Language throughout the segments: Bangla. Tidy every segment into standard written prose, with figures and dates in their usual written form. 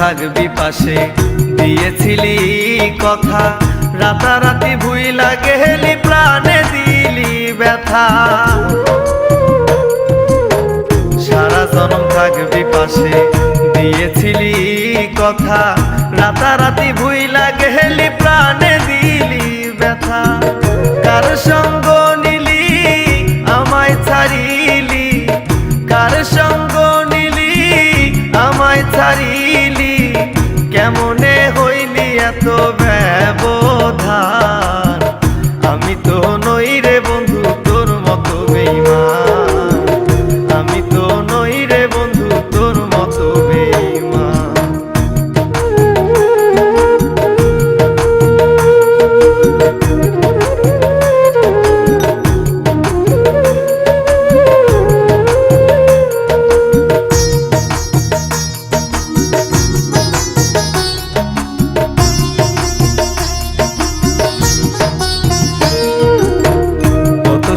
থাকবি পাশে দিয়েছিলি কথা, রাতারাতি ভুইলা গেলি প্রাণে দিলি ব্যথা। সারা জনম থাকবি পাশে দিয়েছিলি কথা, রাতারাতি ভুইলা গেলি প্রাণে দিলি ব্যথা। কার সঙ্গ নিলি আমায় ছাড়িলি, কার সঙ্গ নিলি আমায় ছাড়িলি, কেমনে হইলি এত ব্যবধান। আমি তো নই রে বন্ধু তোর মতো বেঈমান, আমি তো নই রে বন্ধু তোর মতো বেঈমান।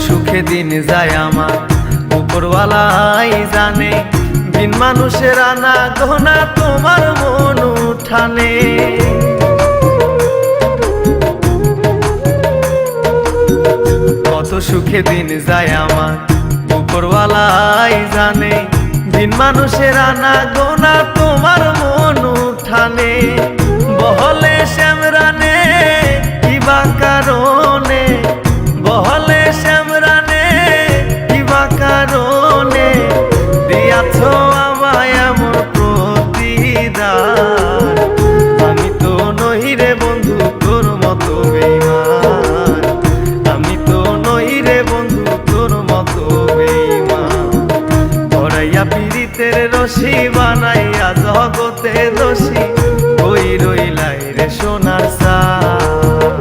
সুখে দিন যায় আমার উপরওয়ালাই জানে, বিন মানুষের আনা গোনা তোমার মন উঠানে। কত সুখে দিন যায় আমার উপরওয়ালাই জানে, বিন মানুষের আনা গোনা তোমার মন উঠানে। বহলে শ্যামরানে কিবা কারণে, বহলে শ্যামরানে কিবা কারণে দিয়াছ আমায় এমন প্রতিদান। আমি তো নই রে বন্ধু তোর মতো বেঈমান, আমি তো নই রে বন্ধু তোর মতো বেঈমান। পড়াইয়া পীড়িতের রশি বানাইয়া জগতে দোষী, ওই রইলাই রে সোনার সার।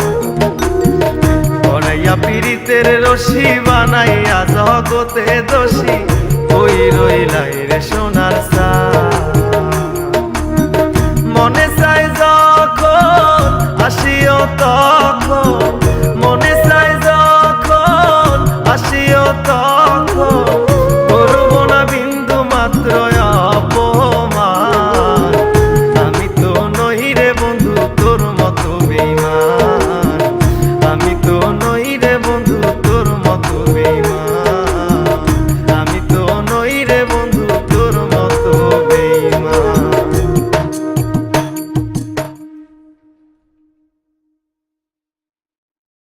পড়াইয়া পীড়িতের রশি বানাইয়া জগতে দোষী, ওই রইলাই রে সোনার সার। মনে চাই যখন আসিও তো